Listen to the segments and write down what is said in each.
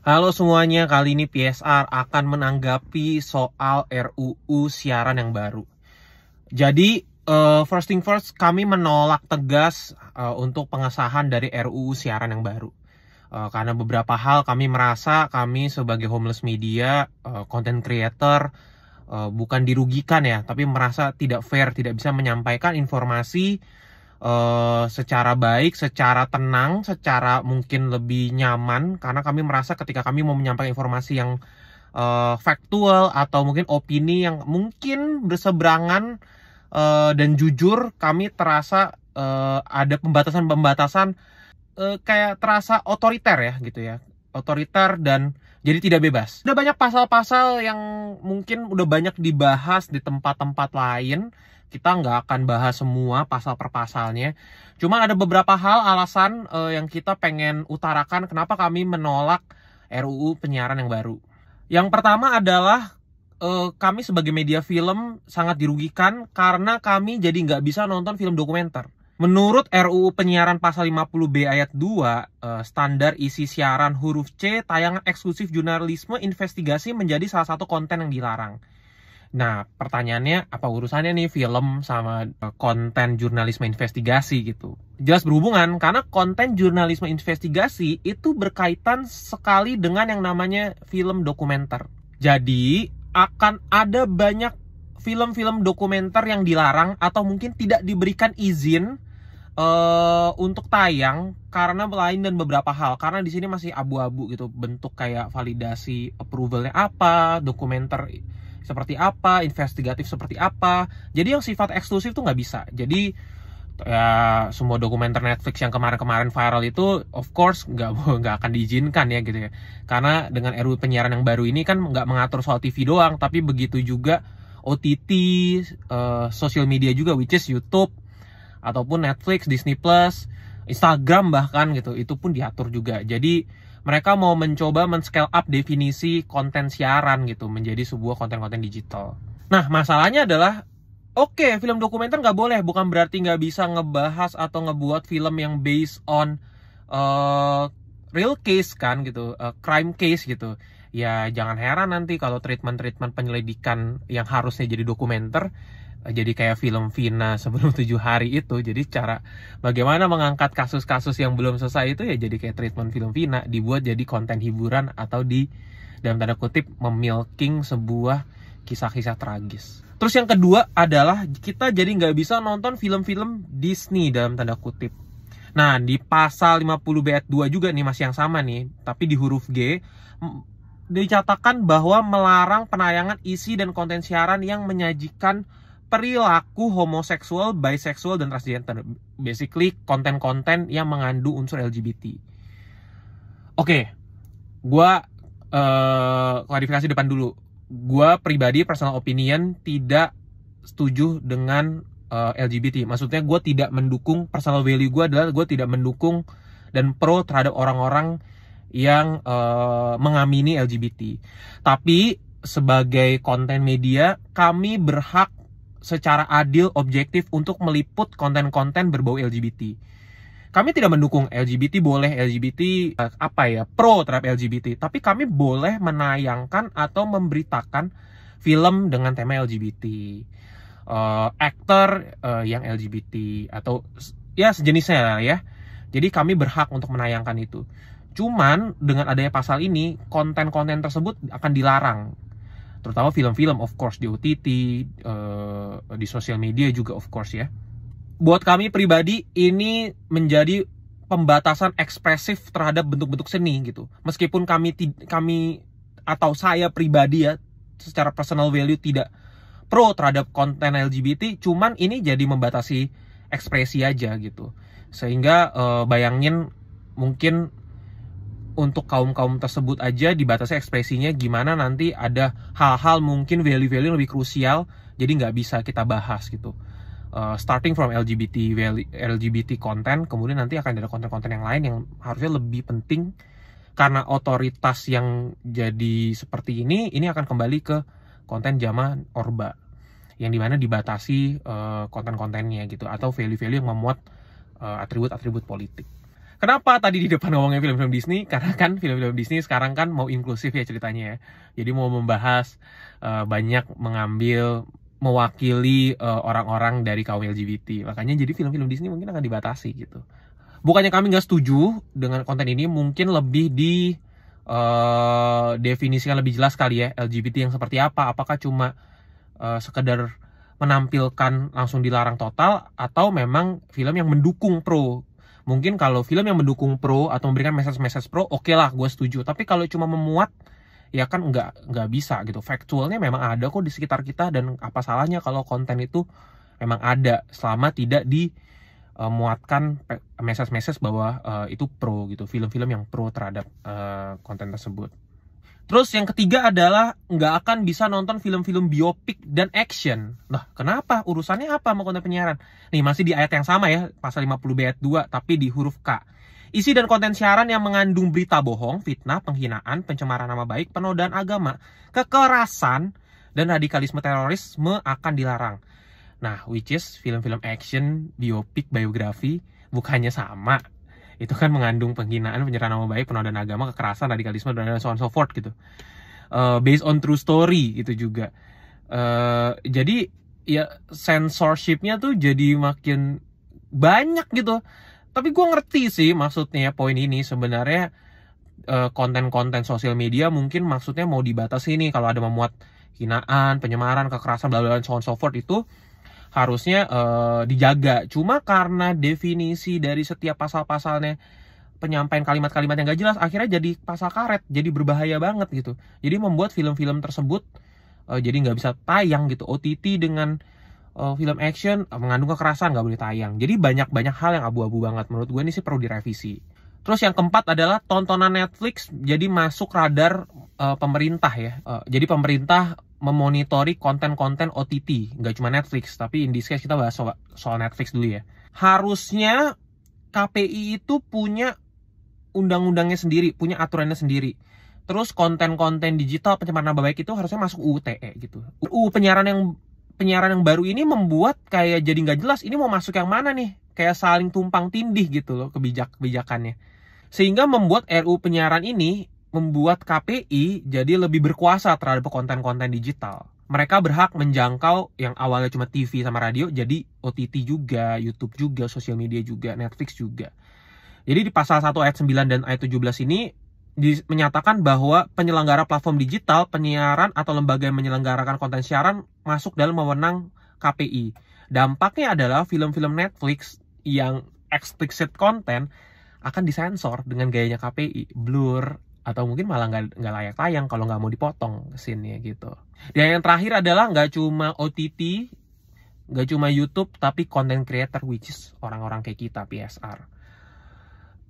Halo semuanya, kali ini PSR akan menanggapi soal RUU siaran yang baru. Jadi, first thing first, kami menolak tegas untuk pengesahan dari RUU siaran yang baru. Karena beberapa hal kami merasa kami sebagai homeless media, content creator, bukan dirugikan ya, tapi merasa tidak fair, tidak bisa menyampaikan informasi secara baik, secara tenang, secara mungkin lebih nyaman, karena kami merasa ketika kami mau menyampaikan informasi yang faktual atau mungkin opini yang mungkin berseberangan dan jujur, kami terasa ada pembatasan-pembatasan, kayak terasa otoriter ya gitu ya, otoriter dan jadi tidak bebas. Udah banyak pasal-pasal yang mungkin udah banyak dibahas di tempat-tempat lain. Kita nggak akan bahas semua pasal per pasalnya. Cuma ada beberapa hal alasan yang kita pengen utarakan kenapa kami menolak RUU penyiaran yang baru. Yang pertama adalah kami sebagai media film sangat dirugikan karena kami jadi nggak bisa nonton film dokumenter. Menurut RUU Penyiaran Pasal 50B ayat 2, standar isi siaran huruf C, tayangan eksklusif jurnalisme investigasi menjadi salah satu konten yang dilarang. Nah, pertanyaannya apa urusannya nih film sama konten jurnalisme investigasi gitu? Jelas berhubungan, karena konten jurnalisme investigasi itu berkaitan sekali dengan yang namanya film dokumenter. Jadi, akan ada banyak film-film dokumenter yang dilarang atau mungkin tidak diberikan izin untuk tayang karena lain dan beberapa hal, karena di sini masih abu-abu gitu, bentuk kayak validasi approvalnya apa, dokumenter seperti apa, investigatif seperti apa. Jadi yang sifat eksklusif tuh nggak bisa. Jadi ya semua dokumenter Netflix yang kemarin-kemarin viral itu of course nggak akan diizinkan ya gitu ya, karena dengan RUU penyiaran yang baru ini kan nggak mengatur soal TV doang, tapi begitu juga OTT, social media juga, which is YouTube ataupun Netflix, Disney Plus, Instagram bahkan gitu, itu pun diatur juga. Jadi mereka mau mencoba men-scale up definisi konten siaran gitu menjadi sebuah konten-konten digital. Nah, masalahnya adalah oke, film dokumenter nggak boleh, bukan berarti nggak bisa ngebahas atau ngebuat film yang based on real case kan gitu, crime case gitu. Ya jangan heran nanti kalau treatment-treatment penyelidikan yang harusnya jadi dokumenter jadi kayak film Vina sebelum 7 hari itu. Jadi cara bagaimana mengangkat kasus-kasus yang belum selesai itu ya jadi kayak treatment film Vina, dibuat jadi konten hiburan atau di dalam tanda kutip memilking sebuah kisah-kisah tragis. Terus yang kedua adalah kita jadi nggak bisa nonton film-film Disney dalam tanda kutip. Nah, di pasal 50B ayat 2 juga nih masih yang sama nih, tapi di huruf G dicatatkan bahwa melarang penayangan isi dan konten siaran yang menyajikan perilaku homoseksual, biseksual, dan transgender. Basically, konten-konten yang mengandung unsur LGBT. Oke, gue klarifikasi depan dulu. Gue pribadi, personal opinion, tidak setuju dengan LGBT. Maksudnya gue tidak mendukung, personal value gue adalah gue tidak mendukung dan pro terhadap orang-orang yang mengamini LGBT. Tapi, sebagai konten media, kami berhak secara adil, objektif untuk meliput konten-konten berbau LGBT. Kami tidak mendukung LGBT boleh, LGBT pro terhadap LGBT, tapi kami boleh menayangkan atau memberitakan film dengan tema LGBT, aktor yang LGBT atau ya sejenisnya ya. Jadi kami berhak untuk menayangkan itu. Cuman dengan adanya pasal ini, konten-konten tersebut akan dilarang. Terutama film-film of course di OTT, di sosial media juga of course ya. Buat kami pribadi ini menjadi pembatasan ekspresif terhadap bentuk-bentuk seni gitu. Meskipun kami atau saya pribadi ya secara personal value tidak pro terhadap konten LGBT, cuman ini jadi membatasi ekspresi aja gitu. Sehingga bayangin mungkin untuk kaum-kaum tersebut aja dibatasi ekspresinya, gimana nanti ada hal-hal mungkin value-value lebih krusial jadi nggak bisa kita bahas gitu. Starting from LGBT konten, kemudian nanti akan ada konten-konten yang lain yang harusnya lebih penting, karena otoritas yang jadi seperti ini akan kembali ke konten zaman Orba yang dimana dibatasi konten-kontennya gitu, atau value-value yang memuat atribut-atribut politik. Kenapa tadi di depan ngomongnya film-film Disney? Karena kan film-film Disney sekarang kan mau inklusif ya ceritanya ya. Jadi mau membahas banyak mewakili orang-orang dari kaum LGBT. Makanya jadi film-film Disney mungkin akan dibatasi gitu. Bukannya kami nggak setuju dengan konten ini, mungkin lebih di definisikan lebih jelas kali ya LGBT yang seperti apa. Apakah cuma sekedar menampilkan langsung dilarang total, atau memang film yang mendukung pro. Mungkin kalau film yang mendukung pro atau memberikan message-message pro, oke lah gue setuju. Tapi kalau cuma memuat, ya kan nggak bisa gitu. Factualnya memang ada kok di sekitar kita, dan apa salahnya kalau konten itu memang ada selama tidak dimuatkan message-message bahwa itu pro gitu, film-film yang pro terhadap konten tersebut. Terus yang ketiga adalah nggak akan bisa nonton film-film biopik dan action. Nah, kenapa? Urusannya apa sama konten penyiaran? Nih, masih di ayat yang sama ya, pasal 50B ayat 2, tapi di huruf K. Isi dan konten siaran yang mengandung berita bohong, fitnah, penghinaan, pencemaran nama baik, penodaan agama, kekerasan, dan radikalisme terorisme akan dilarang. Nah, which is film-film action, biopik, biografi, bukannya sama. Itu kan mengandung penghinaan, pencemaran nama baik, penodaan agama, kekerasan, radikalisme, dan so on so forth gitu. Based on true story itu juga. Jadi ya censorshipnya tuh jadi makin banyak gitu. Tapi gue ngerti sih maksudnya poin ini. Sebenarnya konten-konten sosial media mungkin maksudnya mau dibatasi nih, kalau ada memuat hinaan, penyemaran, kekerasan, bla bla, so on so forth, itu harusnya dijaga. Cuma karena definisi dari setiap pasal-pasalnya, penyampaian kalimat-kalimat yang gak jelas, akhirnya jadi pasal karet, jadi berbahaya banget gitu. Jadi membuat film-film tersebut jadi nggak bisa tayang gitu. OTT dengan film action mengandung kekerasan nggak boleh tayang. Jadi banyak hal yang abu-abu banget. Menurut gue ini sih perlu direvisi. Terus yang keempat adalah tontonan Netflix jadi masuk radar pemerintah ya. Jadi pemerintah memonitori konten-konten OTT, nggak cuma Netflix, tapi in this case kita bahas soal Netflix dulu ya. Harusnya KPI itu punya undang-undangnya sendiri, punya aturannya sendiri. Terus konten-konten digital pencemaran nama baik itu harusnya masuk UU TE gitu. UU penyiaran yang baru ini membuat kayak jadi nggak jelas ini mau masuk yang mana nih, kayak saling tumpang tindih gitu loh kebijakannya. Sehingga membuat RUU penyiaran ini membuat KPI jadi lebih berkuasa terhadap konten-konten digital. Mereka berhak menjangkau yang awalnya cuma TV sama radio, jadi OTT juga, YouTube juga, sosial media juga, Netflix juga. Jadi di pasal 1 ayat 9 dan ayat 17 ini menyatakan bahwa penyelenggara platform digital, penyiaran, atau lembaga yang menyelenggarakan konten siaran masuk dalam wewenang KPI. Dampaknya adalah film-film Netflix yang explicit content akan disensor dengan gayanya KPI, blur, atau mungkin malah nggak layak tayang kalau nggak mau dipotong scene-nya gitu. Dan yang terakhir adalah nggak cuma OTT, nggak cuma YouTube, tapi content creator, which is orang-orang kayak kita, PSR.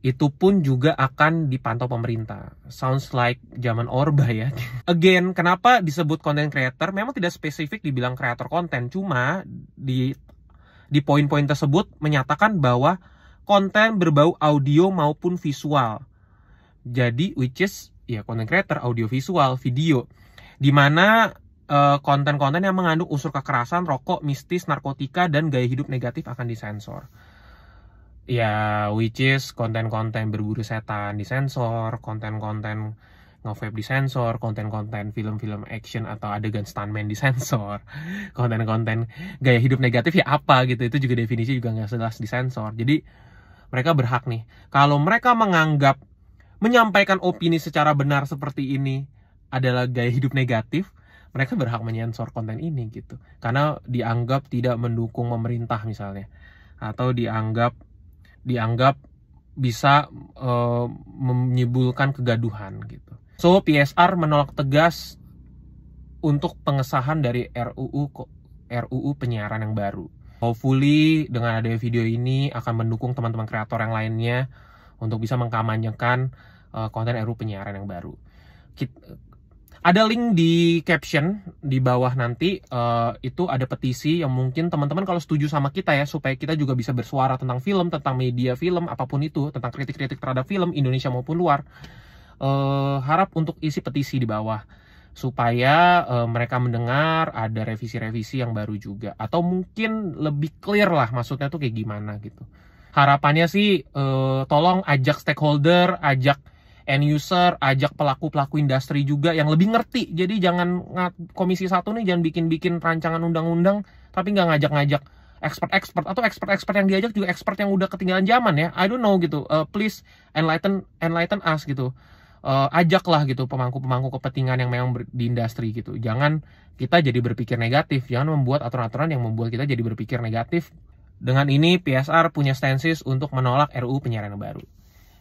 Itu pun juga akan dipantau pemerintah. Sounds like zaman Orba ya. Again, kenapa disebut content creator? Memang tidak spesifik dibilang kreator konten, cuma di poin-poin tersebut menyatakan bahwa konten berbau audio maupun visual. Jadi which is ya content creator, audio visual, video, dimana konten-konten yang mengandung unsur kekerasan, rokok, mistis, narkotika, dan gaya hidup negatif akan disensor. Ya, which is konten-konten berburu setan disensor, konten-konten nge-vape disensor, konten-konten film-film action atau adegan stuntman disensor, konten-konten gaya hidup negatif ya apa gitu, itu juga definisi juga nggak jelas disensor. Jadi mereka berhak nih, kalau mereka menganggap menyampaikan opini secara benar seperti ini adalah gaya hidup negatif, mereka berhak menyensor konten ini gitu, karena dianggap tidak mendukung pemerintah misalnya, atau dianggap bisa menimbulkan kegaduhan gitu. So PSR menolak tegas untuk pengesahan dari RUU penyiaran yang baru. Hopefully dengan adanya video ini akan mendukung teman-teman kreator yang lainnya untuk bisa mengkampanyekan konten RUU penyiaran yang baru. Ada link di caption di bawah nanti, itu ada petisi yang mungkin teman-teman kalau setuju sama kita ya, supaya kita juga bisa bersuara tentang film, tentang media film, apapun itu, tentang kritik-kritik terhadap film Indonesia maupun luar. Harap untuk isi petisi di bawah, supaya mereka mendengar ada revisi-revisi yang baru juga, atau mungkin lebih clear lah maksudnya tuh kayak gimana gitu. harapannya sih tolong ajak stakeholder, ajak end user, ajak pelaku-pelaku industri juga yang lebih ngerti. Jadi jangan Komisi 1 nih jangan bikin-bikin rancangan undang-undang tapi nggak ngajak-ngajak expert-expert, atau expert-expert yang diajak juga expert yang udah ketinggalan zaman ya. I don't know gitu. Please enlighten us gitu. Ajaklah gitu pemangku-pemangku kepentingan yang memang di industri gitu. Jangan kita jadi berpikir negatif, jangan membuat aturan-aturan yang membuat kita jadi berpikir negatif. Dengan ini PSR punya stances untuk menolak RUU penyiaran yang baru.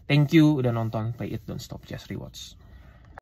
Thank you udah nonton Play It Don't Stop Just Rewatch.